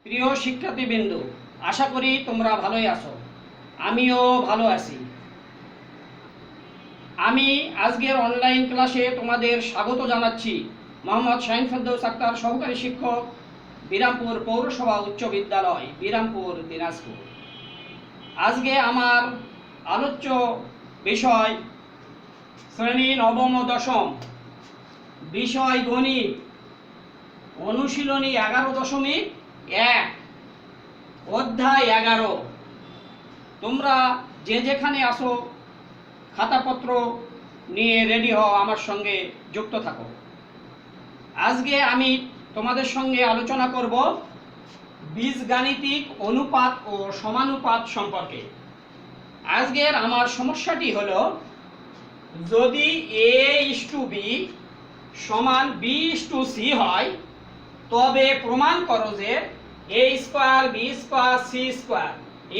প্রিয় শিক্ষার্থীবৃন্দ, আশা করি তোমরা ভালোই আছো। আমিও ভালো আছি। আমি আজকের অনলাইন ক্লাসে তোমাদের স্বাগত জানাচ্ছি। মোহাম্মদ শাহিন ফেরদৌস আক্তার, সহকারী শিক্ষক, বিরামপুর পৌরসভা উচ্চ বিদ্যালয়, বিরামপুর, দিনাজপুর। আজকে আমার আলোচ্য বিষয় শ্রেণী নবম ও দশম, বিষয় গণিত, অনুশীলনী 11.1, অধ্যায় 11। তোমরা যে যেখানে আসো খাতাপত্র নিয়ে রেডি হও, আমার সঙ্গে যুক্ত থাকো। আজকে আমি তোমাদের সঙ্গে আলোচনা করব বীজগাণিতিক অনুপাত ও সমানুপাত সম্পর্কে। আজকের আমার সমস্যাটি হলো, যদি a:b সমান b:c হয়, তবে প্রমাণ করো যে a square b square c square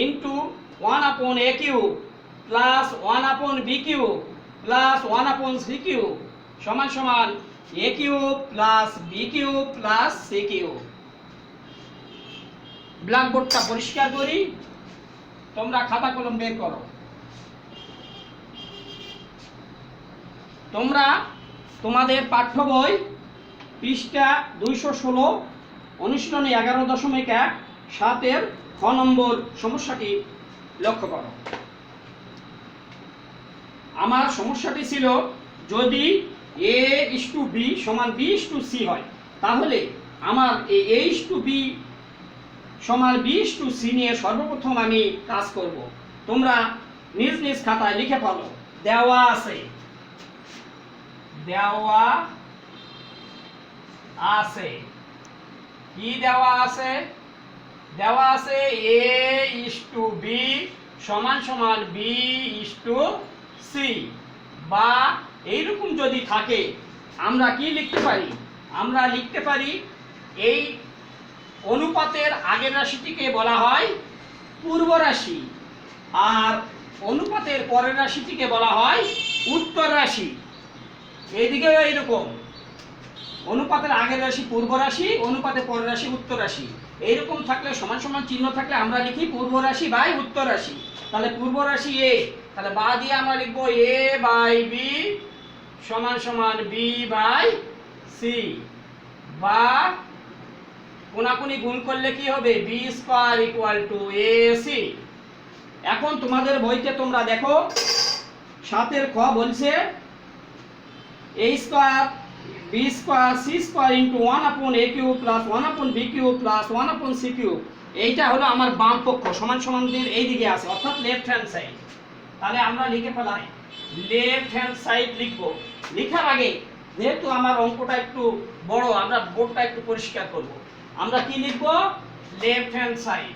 into 1/a³ plus 1/b³ plus 1/c³ সমান সমান a³ plus b³ plus c³। ব্ল্যাকবোর্ডটা পরিষ্কার করি, তোমরা খাতা কলম বের করো। তোমরা তোমাদের পাঠ্য বই পৃষ্ঠা 216, অনুশীলনী 11.1 7-এর খ নম্বর সমস্যাটি লক্ষ্য করো। আমার সমস্যাটি ছিল, যদি a:b সমান b:c হয়, তাহলে আমার এই a:b সমান b:c নিয়ে সর্বপ্রথম আমি কাজ করব। তোমরা নিজ নিজ খাতায় লিখে ফেলো। দেওয়া আছে কি দেওয়া আছে? দেওয়া আছে a:b সমান সমান b:c, বা এইরকম যদি থাকে আমরা কি লিখতে পারি? আমরা লিখতে পারি এই অনুপাতের আগের রাশিটিকে বলা হয় পূর্ব রাশি, আর অনুপাতের পরের রাশিটিকে বলা হয় উত্তর রাশি। এইদিকেও এইরকম, অনুপাতের আগের রাশি পূর্ব রাশি, অনুপাতের পরের রাশি উত্তর রাশি। এইরকম থাকলে সমান সমান চিহ্ন থাকলে আমরা লিখি পূর্ব রাশি বাই উত্তর রাশি। তাহলে পূর্ব রাশি a, তাহলে বা দিয়ে আমরা লিখবো a/b সমান সমান b/c, বা কোনাকুনি গুণ করলে কি হবে? b² = ac। এখন তোমাদের বইতে তোমরা দেখো 7-এর খ বলছে a² b² c² into 1/a³ plus 1/b³ plus 1/c³। এইটা হলো আমার বাম পক্ষ, সমান সমানদের এই দিকে আছে, অর্থাৎ লেফট হ্যান্ড সাইড। তাহলে আমরা লিখে ফেলাই লেফট হ্যান্ড সাইড লিখব। লেখার আগে যেহেতু আমার অঙ্কটা একটু বড়, আমরা বোর্ডটা একটু পরিষ্কার করব। আমরা কি লিখব? Left hand side.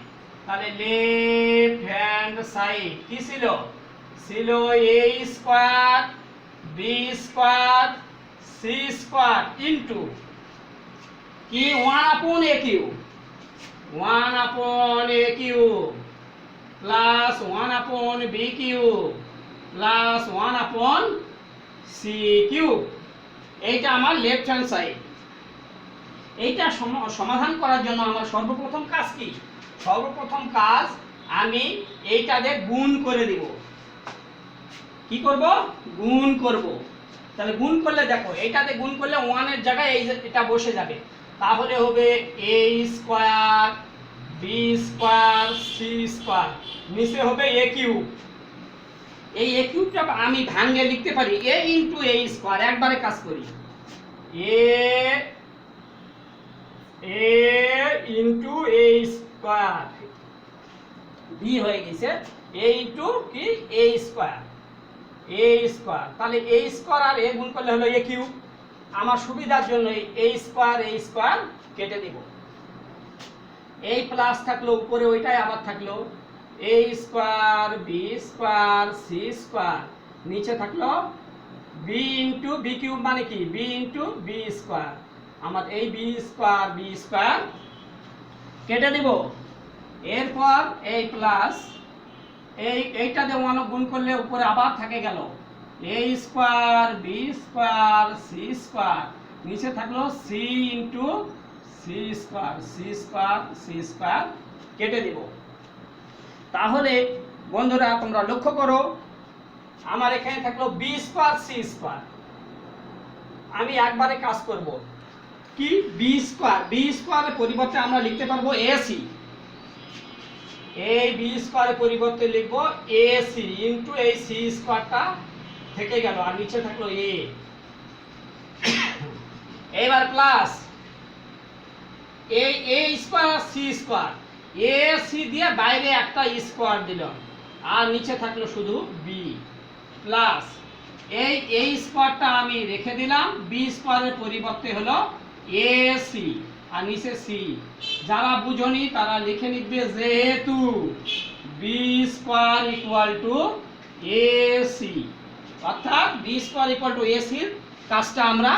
তাহলে লেফট হ্যান্ড সাইড কি ছিল? ছিল a² b² c² ইন্টু কি 1/a³ plus 1/b³ plus 1/c³। এইটা আমার লেফট হ্যান্ড সাইড। এইটা সমাধান করার জন্য আমার সর্বপ্রথম কাজ কি? সর্বপ্রথম কাজ আমি এইটাতে গুণ করে দিব। কি করব? গুণ করব। তাহলে গুণ করলে দেখো, এইটাতে গুণ করলে 1 এর জায়গায় এটা বসে যাবে। তাহলে হবে a² b² c² নিচে হবে a³। এই a³ আমি ভাঙে লিখতে পারি a × a²। একবারে কাজ করি, a × a², b হয়ে গেছে a × কি a²। তাহলে a² আর a গুণ করলে হলো a³। আমার সুবিধার জন্য a² কেটে দেব। এই প্লাস থাকলো উপরে, ওইটাই আবার থাকলো a² b² c², নিচে থাকলো b × b³ মানে কি b × b²। আমার এই b² কেটে দেব। এরপর এই প্লাস এইটা দিয়ে 1 গুণ করলে উপরে আবার থাকে গেল a² b² c², নিচে থাকলো c × সি স্কয়ার কেটে দেব। তাহলে বন্ধুরা তোমরা লক্ষ্য করো, আমার এখানে থাকলো বি স্কয়ার সি স্কয়ার। আমি একবারে কাজ করব কি, বি স্কয়ারের পরিবর্তে আমরা লিখতে পারবো এসি। এই বি স্কয়ারের পরিবর্তে লিখবো এসি ইনটু এই সি স্কয়ারটা থেকে গেল, আর নিচে থাকলো এ। এবার প্লাস এই এ স্কয়ার আর সি স্কয়ার, এ সি দিয়ে বাইরে একটা স্কয়ার দিলাম, আর নিচে থাকলো শুধু বি প্লাস এই এ স্কয়ারটা আমি রেখে দিলাম, বি স্কয়ারের পরিবর্তে হলো এ সি আর নিচে সি। যারা বুঝনি তারা লিখে নিবে যেহেতু B square equal to A C, অর্থাৎ B square equal to A সির কাজটা আমরা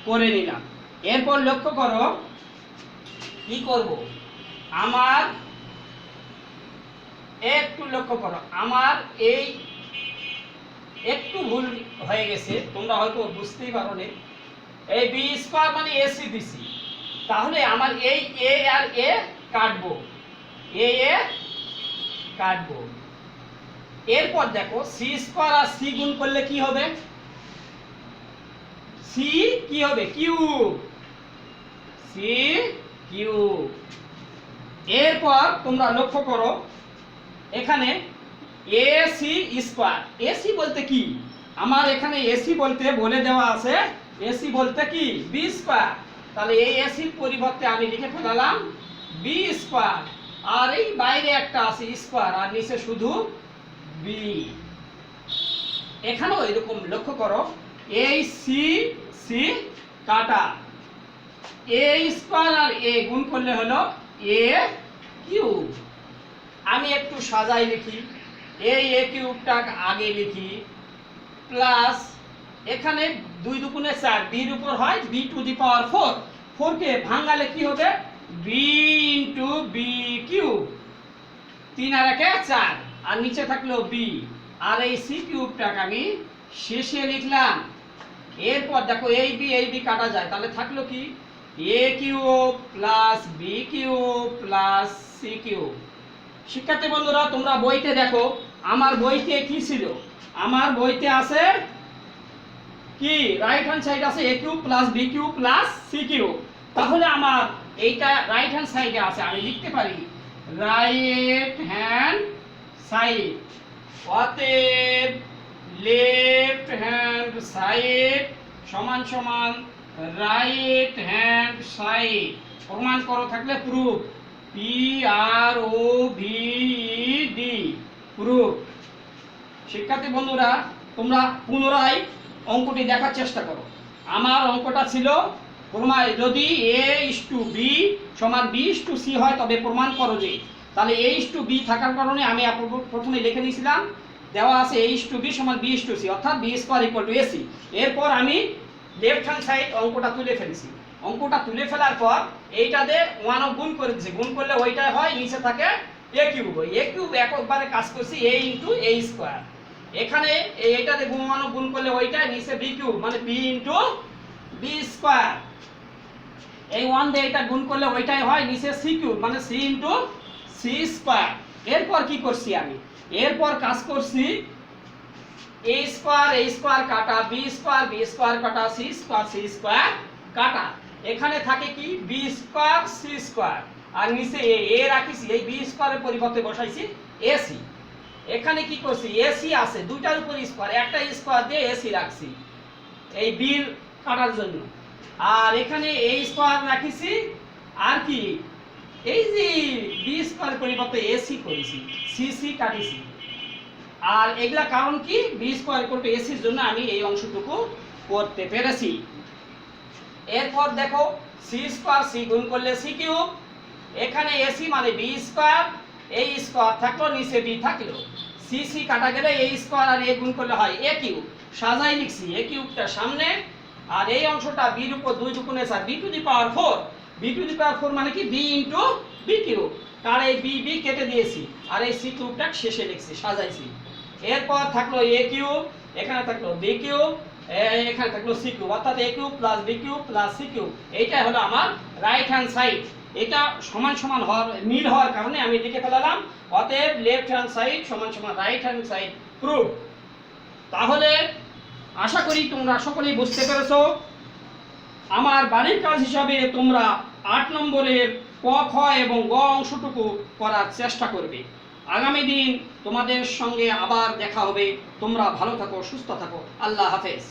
করে নিলাম। এরপর লক্ষ্য করো কি করব, আমার একটু লক্ষ্য করো, আমার এই একটু ভুল হয়ে গেছে, তোমরা হয়তো বুঝতেই পারো না। এই বি স্কয়ার মানে এসি দিছি, তাহলে আমার এই এ আর এ কাটবো, এ কাটবো। এরপর দেখো সি স্কয়ার আর সি গুণ করলে কি হবে, সি কি হবে কিউব, সি কিউব। এরপর তোমরা লক্ষ্য করো এখানে এসি স্কয়ার, এসি বলতে কি, আমার এখানে এসি বলতে বলে দেওয়া আছে, এসি বলতে কি বি স্কয়ার। তাহলে এই এসির পরিবর্তে আমি লিখে ফেলালাম বি স্কয়ার, আর এই বাইরে একটা আছে স্কয়ার, আর নিচে শুধু বি। এখানেও এরকম লক্ষ্য করো, এই সি সি কাটা, এ স্কয়ার আর এ গুণ করলে হলো এ কিউব। আমি একটু সাজাই লিখি, এই এ কিউবটা আগে লিখি প্লাস এখানে 2 দুগুণে 4, বির উপর হয় বি টু দি পাওয়ার 4, 4 কে ভাঙালে কি হবে বি ইনটু বি কিউব, 3 আর 1 4, আর নিচে থাকলো বি, আর এই সি কিউবটাকে আমি শেষে লিখলাম। এরপর দেখো এই বি কাটা যায়, তাহলে থাকলো কি A cube plus B cube plus C cube. শিক্ষার্থী বন্ধুরা তোমরা বইতে দেখো, আমার বইতে কি ছিল, আমার বইতে আছে কি রাইট হ্যান্ড সাইড আছে A cube plus B cube plus C cube. তাহলে আমার এইটা রাইট হ্যান্ড সাইডে আছে, আমি লিখতে পারি রাইট হ্যান্ড সাইড, অতএব লেফট হ্যান্ড সাইড সমান সমান রাইট হ্যান্ড সাইড। প্রমাণ করো থাকলে প্রুফ, পি আর ও ভি ডি, প্রুফ। শিক্ষার্থী বন্ধুরা তোমরা পুনরায় অঙ্কটি দেখার চেষ্টা করো। আমার অঙ্কটা ছিল যদি এ ইস টু বি সমান বি ইস টু সি হয় তবে প্রমাণ করো যে, তাহলে এ ইস টু বি থাকার কারণে আমি প্রথমে লিখে নিয়েছিলাম দেওয়া আছে এ ইস টু বি সমান বি ইস টু সি, অর্থাৎ B square equal to AC. এরপর আমি লেফট হ্যান্ড সাইড অঙ্কটা তুলে ফেলেছি, অঙ্কটা তুলে ফেলার পর এইটাতে 1 গুণ করে দিয়েছি, গুণ করলে ওইটা হয় নিচে থাকে এ কিউব, এ কিউব একবারে কাজ করছি এ ইনটু এ স্কয়ার। এখানে এইটাতে গুণ করলে ওইটাই নিচে বি কিউব মানে বি ইনটু বি স্কয়ার, এই 1 দিয়ে এটা গুণ করলে ওইটাই হয় নিচে সি কিউব মানে সি ইনটু সি স্কয়ার। এরপর কি করছি আমি, এরপর কাজ করছি এ স্কয়ার কাটা বি স্কয়ার কাটা সি স্কয়ার কাটা, এখানে থাকে কি বি স্কয়ার সি স্কয়ার, আর নিচে এ রাখিছি, এই বি স্কয়ারের পরিবর্তে বসাইছি এসি। এখানে কি করছি এসি আছে দুইটার উপর স্কয়ার, একটা স্কয়ার দিয়ে এসি রাখছি এই বির কাটার জন্য, আর এখানে এ স্কয়ার রাখিছি, আর কি এই যে বি স্কয়ার পরিবর্তে এসি করেছি, সি সি কাটিছি। আর এগুলা কারণ কি বি স্কয়ার ইকুয়াল টু এসির জন্য আমি এই অংশটুকু করতে পেরেছি। এরপর দেখো সি স্কয়ার সি গুণ করলে সি কিউব, এখানে এসি মানে বি স্কয়ার, এই স্কয়ার থাকলো নিচে বি থাকলো, সি সি কাটা গেলে এই স্কয়ার আর এ গুণ করলে হয় এ কিউব। সাজাই লিখছি এ কিউবটা সামনে, আর এই অংশটা বির উপর 2 দুগুণে 4 B to the power 4, B to the power 4 মানে কি বি ইনটু বি কিউব, কার এই বি বি কেটে দিয়েছি, আর এই সি কিউবটা শেষে লিখছি সাজাইছি। এরপর থাকলো এ কিউব, এখানে থাকলো বি কিউব, এখানে থাকলো সি কিউব, অর্থাৎ A cube plus B cube plus C cube, এইটা হলো আমার রাইট হ্যান্ড সাইড। এটা সমান সমান হওয়ার মিল হওয়ার কারণে আমি লিখে ফেলালাম, অতএব লেফট হ্যান্ড সাইড সমান সমান রাইট হ্যান্ড সাইড প্রুভ। তাহলে আশা করি তোমরা সকলেই বুঝতে পেরেছো। আমার বাড়ির কাজ হিসাবে তোমরা 8 নম্বরের ক খ এবং গ অংশটুকু করার চেষ্টা করবে। আগামী দিন তোমাদের সঙ্গে আবার দেখা হবে। তোমরা ভালো থাকো, সুস্থ থাকো। আল্লাহ হাফেজ।